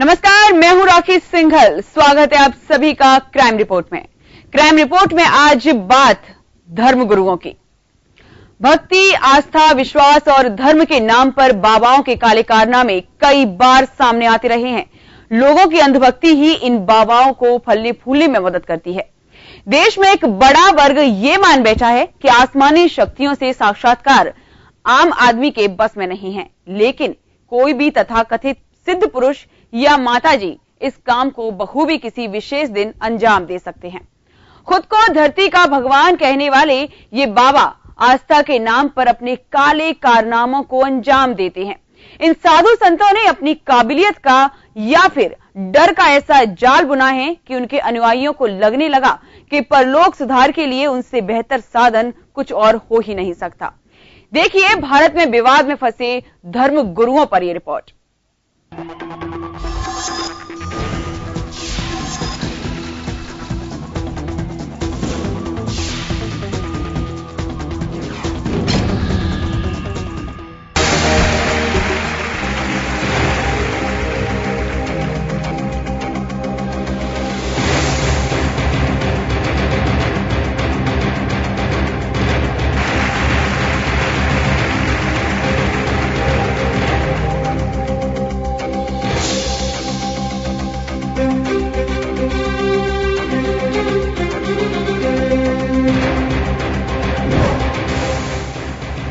नमस्कार, मैं हूं राखी सिंघल। स्वागत है आप सभी का क्राइम रिपोर्ट में। क्राइम रिपोर्ट में आज बात धर्म गुरुओं की। भक्ति, आस्था, विश्वास और धर्म के नाम पर बाबाओं के काले कारनामे कई बार सामने आते रहे हैं। लोगों की अंधभक्ति ही इन बाबाओं को फलने फूलने में मदद करती है। देश में एक बड़ा वर्ग ये मान बैठा है कि आसमानी शक्तियों से साक्षात्कार आम आदमी के बस में नहीं है, लेकिन कोई भी तथाकथित सिद्ध पुरुष या माताजी इस काम को बखूबी किसी विशेष दिन अंजाम दे सकते हैं। खुद को धरती का भगवान कहने वाले ये बाबा आस्था के नाम पर अपने काले कारनामों को अंजाम देते हैं। इन साधु संतों ने अपनी काबिलियत का या फिर डर का ऐसा जाल बुना है कि उनके अनुयायियों को लगने लगा कि परलोक सुधार के लिए उनसे बेहतर साधन कुछ और हो ही नहीं सकता। देखिए भारत में विवाद में फंसे धर्म गुरुओं पर यह रिपोर्ट।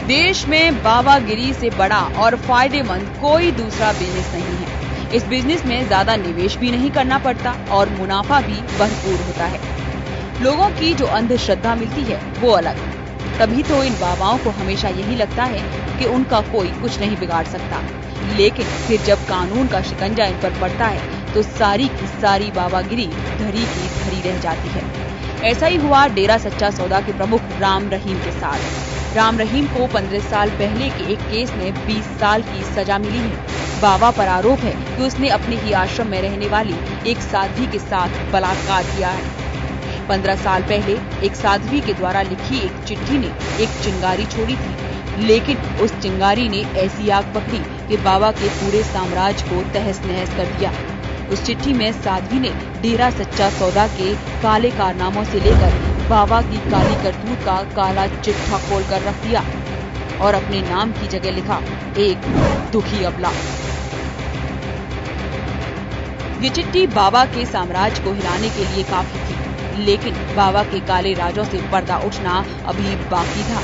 देश में बाबागिरी से बड़ा और फायदेमंद कोई दूसरा बिजनेस नहीं है। इस बिजनेस में ज्यादा निवेश भी नहीं करना पड़ता और मुनाफा भी भरपूर होता है। लोगों की जो अंधश्रद्धा मिलती है वो अलग। तभी तो इन बाबाओं को हमेशा यही लगता है कि उनका कोई कुछ नहीं बिगाड़ सकता, लेकिन फिर जब कानून का शिकंजा इन पर पड़ता है तो सारी की सारी बाबागिरी धरी की धरी रह जाती है। ऐसा ही हुआ डेरा सच्चा सौदा के प्रमुख राम रहीम के साथ। राम रहीम को 15 साल पहले के एक केस में 20 साल की सजा मिली है। बाबा पर आरोप है कि उसने अपने ही आश्रम में रहने वाली एक साध्वी के साथ बलात्कार किया है। 15 साल पहले एक साध्वी के द्वारा लिखी एक चिट्ठी ने एक चिंगारी छोड़ी थी, लेकिन उस चिंगारी ने ऐसी आग पकड़ी कि बाबा के पूरे साम्राज्य को तहस नहस कर दिया। उस चिट्ठी में साध्वी ने डेरा सच्चा सौदा के काले कारनामों से लेकर बाबा की काली करतूत का काला चिट्ठा खोल कर रख दिया और अपने नाम की जगह लिखा एक दुखी अबला। ये चिट्ठी बाबा के साम्राज्य को हिलाने के लिए काफी थी, लेकिन बाबा के काले राजों से पर्दा उठना अभी बाकी था।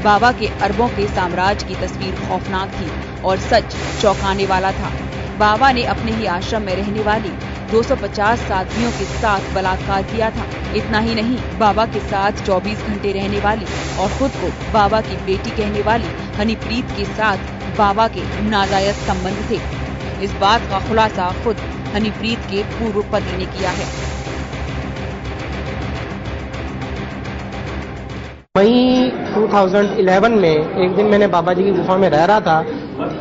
बाबा के अरबों के साम्राज्य की तस्वीर खौफनाक थी और सच चौंकाने वाला था। बाबा ने अपने ही आश्रम में रहने वाली 250 साध्वियों के साथ बलात्कार किया था। इतना ही नहीं, बाबा के साथ 24 घंटे रहने वाली और खुद को बाबा की बेटी कहने वाली हनीप्रीत के साथ बाबा के नाजायज संबंध थे। इस बात का खुलासा खुद हनीप्रीत के पूर्व पति ने किया है। मई 2011 में एक दिन मैंने बाबा जी की गुफा में रह रहा था।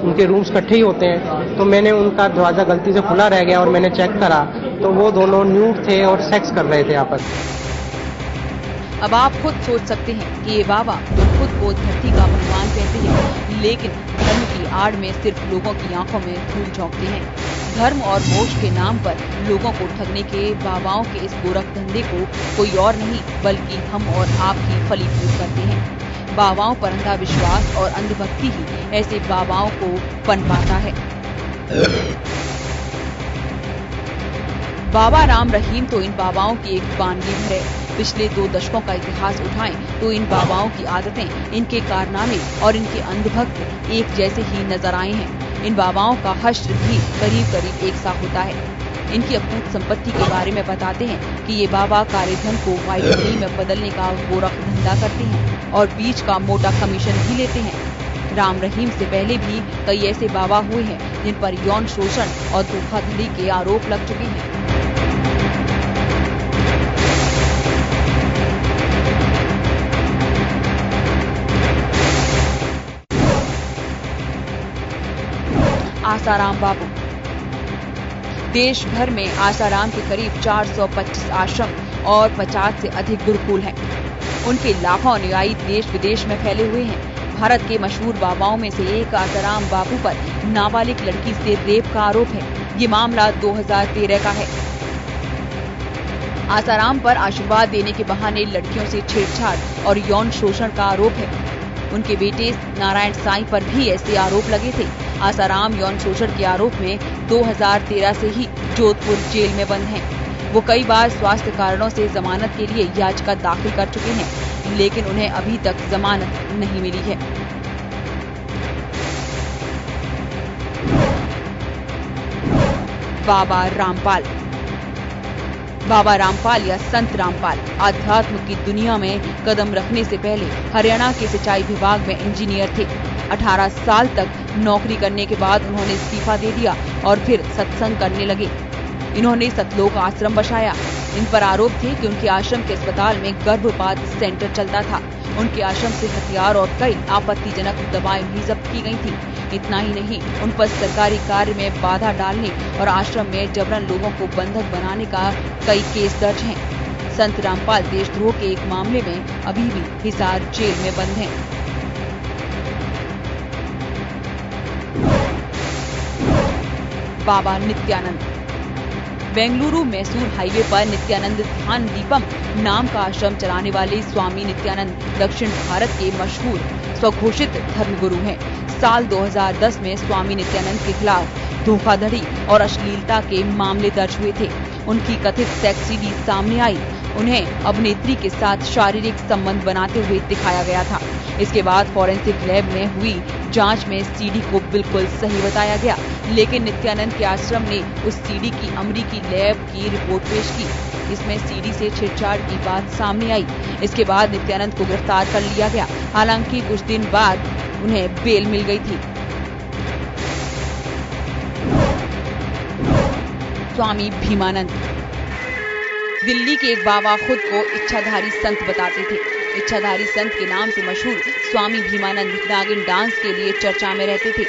उनके रूम्स इकट्ठे ही होते हैं, तो मैंने उनका दरवाजा गलती से खुला रह गया और मैंने चेक करा तो वो दोनों न्यूड थे और सेक्स कर रहे थे आपस में। अब आप खुद सोच सकते हैं कि ये बाबा जो खुद को धरती का भगवान कहते हैं, लेकिन धर्म की आड़ में सिर्फ लोगों की आंखों में धूल झोंकते हैं। धर्म और मोक्ष के नाम पर लोगों को ठगने के बाबाओं के इस गोरख धंधे को कोई और नहीं बल्कि हम और आप ही फलीभूत करते हैं। बाबाओं पर अंधा विश्वास और अंधभक्ति ही ऐसे बाबाओं को पनपाता है। बाबा राम रहीम तो इन बाबाओं की एक बानगी भर है। पिछले 2 दशकों का इतिहास उठाएं तो इन बाबाओं की आदतें, इनके कारनामे और इनके अंधभक्त एक जैसे ही नजर आए हैं। इन बाबाओं का हश्र भी करीब करीब एक सा होता है। इनकी अपूत संपत्ति के बारे में बताते हैं कि ये बाबा काले धन को व्हाइट मनी में बदलने का गोरख धंधा करते हैं और बीच का मोटा कमीशन भी लेते हैं। राम रहीम से पहले भी कई ऐसे बाबा हुए हैं जिन पर यौन शोषण और धोखाधड़ी के आरोप लग चुके हैं। आसाराम बाबू। देश भर में आसाराम के करीब 425 आश्रम और 50 से अधिक गुरुकुल हैं। उनके लाखों अनुयायी देश विदेश में फैले हुए हैं। भारत के मशहूर बाबाओं में से एक आसाराम बाबू पर नाबालिग लड़की से रेप का आरोप है। ये मामला 2013 का है। आसाराम पर आशीर्वाद देने के बहाने लड़कियों से छेड़छाड़ और यौन शोषण का आरोप है। उनके बेटे नारायण साईं पर भी ऐसे आरोप लगे थे। आसाराम यौन शोषण के आरोप में 2013 से ही जोधपुर जेल में बंद हैं। वो कई बार स्वास्थ्य कारणों से जमानत के लिए याचिका दाखिल कर चुके हैं, लेकिन उन्हें अभी तक जमानत नहीं मिली है। बाबा रामपाल। बाबा रामपाल या संत रामपाल आध्यात्म की दुनिया में कदम रखने से पहले हरियाणा के सिंचाई विभाग में इंजीनियर थे। 18 साल तक नौकरी करने के बाद उन्होंने इस्तीफा दे दिया और फिर सत्संग करने लगे। इन्होंने सतलोक आश्रम बसाया। इन पर आरोप थे कि उनके आश्रम के अस्पताल में गर्भपात सेंटर चलता था। उनके आश्रम से हथियार और कई आपत्तिजनक दवाएं भी जब्त की गई थी। इतना ही नहीं, उन पर सरकारी कार्य में बाधा डालने और आश्रम में जबरन लोगों को बंधक बनाने का कई केस दर्ज हैं। संत रामपाल देशद्रोह के एक मामले में अभी भी हिसार जेल में बंद हैं। बाबा नित्यानंद। बेंगलुरु मैसूर हाईवे पर नित्यानंद ध्यान दीपम नाम का आश्रम चलाने वाले स्वामी नित्यानंद दक्षिण भारत के मशहूर स्वघोषित धर्मगुरु हैं। साल 2010 में स्वामी नित्यानंद के खिलाफ धोखाधड़ी और अश्लीलता के मामले दर्ज हुए थे। उनकी कथित सेक्स सीडी सामने आई। उन्हें अभिनेत्री के साथ शारीरिक संबंध बनाते हुए दिखाया गया था। इसके बाद फॉरेंसिक लैब में हुई जांच में सीडी को बिल्कुल सही बताया गया, लेकिन नित्यानंद के आश्रम ने उस सीडी की अमेरिकी लैब की रिपोर्ट पेश की। इसमें सीडी से छेड़छाड़ की बात सामने आई। इसके बाद नित्यानंद को गिरफ्तार कर लिया गया। हालांकि कुछ दिन बाद उन्हें बेल मिल गई थी। स्वामी भीमानंद। दिल्ली के एक बाबा खुद को इच्छाधारी संत बताते थे। इच्छाधारी संत के नाम से मशहूर स्वामी भीमानंद नागिन डांस के लिए चर्चा में रहते थे।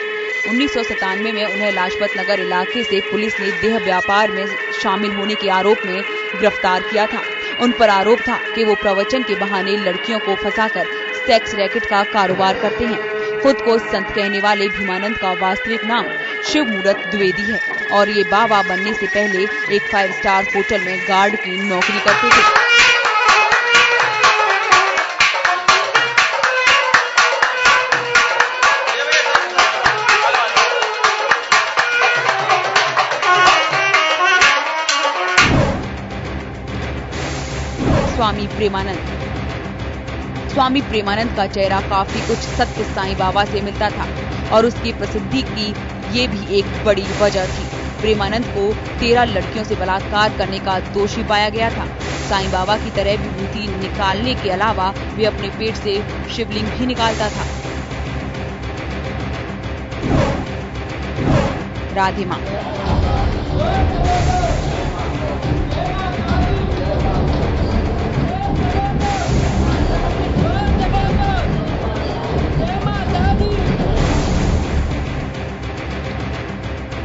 1997 में उन्हें लाजपत नगर इलाके से पुलिस ने देह व्यापार में शामिल होने के आरोप में गिरफ्तार किया था। उन पर आरोप था कि वो प्रवचन के बहाने लड़कियों को फंसाकर सेक्स रैकेट का कारोबार करते हैं। खुद को संत कहने वाले भीमानंद का वास्तविक नाम शिव मूरत द्विवेदी है और ये बाबा बनने से पहले एक 5 स्टार होटल में गार्ड की नौकरी करते थे। स्वामी प्रेमानंद। स्वामी प्रेमानंद का चेहरा काफी कुछ सत्य साईं बाबा से मिलता था और उसकी प्रसिद्धि की ये भी एक बड़ी वजह थी। प्रेमानंद को 13 लड़कियों से बलात्कार करने का दोषी पाया गया था। साईं बाबा की तरह विभूति निकालने के अलावा वे अपने पेट से शिवलिंग भी निकालता था। राधे मां।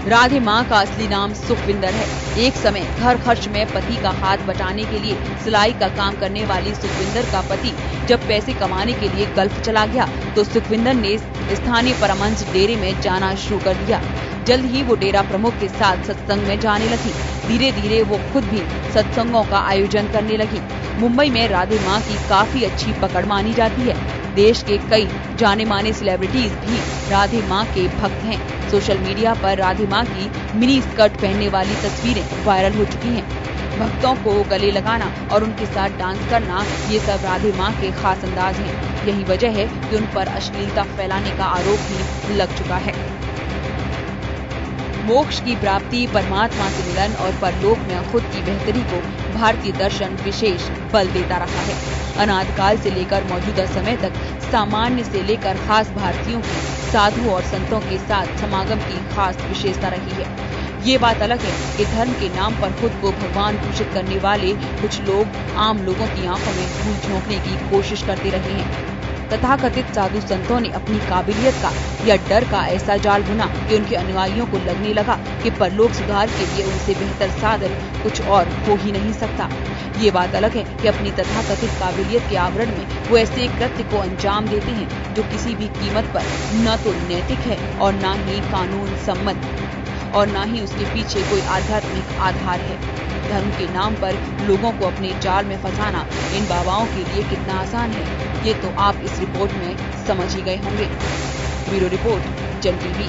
राधे मां का असली नाम सुखविंदर है। एक समय घर खर्च में पति का हाथ बटाने के लिए सिलाई का काम करने वाली सुखविंदर का पति जब पैसे कमाने के लिए गल्फ चला गया तो सुखविंदर ने स्थानीय परमहंस डेरे में जाना शुरू कर दिया। जल्द ही वो डेरा प्रमुख के साथ सत्संग में जाने लगी। धीरे धीरे वो खुद भी सत्संगों का आयोजन करने लगी। मुंबई में राधे मां की काफी अच्छी पकड़ मानी जाती है। देश के कई जाने माने सेलिब्रिटीज भी राधे मां के भक्त हैं। सोशल मीडिया पर राधे मां की मिनी स्कर्ट पहनने वाली तस्वीरें वायरल हो चुकी हैं। भक्तों को गले लगाना और उनके साथ डांस करना, ये सब राधे मां के खास अंदाज हैं। यही वजह है कि उन पर अश्लीलता फैलाने का आरोप भी लग चुका है। मोक्ष की प्राप्ति, परमात्मा से मिलन और परलोक में खुद की बेहतरी को भारतीय दर्शन विशेष बल देता रहा है। अनादिकाल से लेकर मौजूदा समय तक सामान्य से लेकर खास भारतीयों की साधु और संतों के साथ समागम की खास विशेषता रही है। ये बात अलग है कि धर्म के नाम पर खुद को भगवान घोषित करने वाले कुछ लोग आम लोगों की आंखों में धूल झोंकने की कोशिश करते रहे हैं। तथाकथित साधु संतों ने अपनी काबिलियत का या डर का ऐसा जाल बुना कि उनके अनुयायियों को लगने लगा कि परलोक सुधार के लिए उनसे बेहतर साधन कुछ और हो ही नहीं सकता। ये बात अलग है कि अपनी तथाकथित काबिलियत के आवरण में वो ऐसे कृत्य को अंजाम देते हैं जो किसी भी कीमत पर न तो नैतिक है और न ही कानून सम्मत। और न ही उसके पीछे कोई आध्यात्मिक आधार है। धर्म के नाम पर लोगों को अपने जाल में फंसाना इन बाबाओं के लिए कितना आसान है, ये तो आप इस रिपोर्ट में समझ ही गए होंगे। ब्यूरो रिपोर्ट, जन टीवी।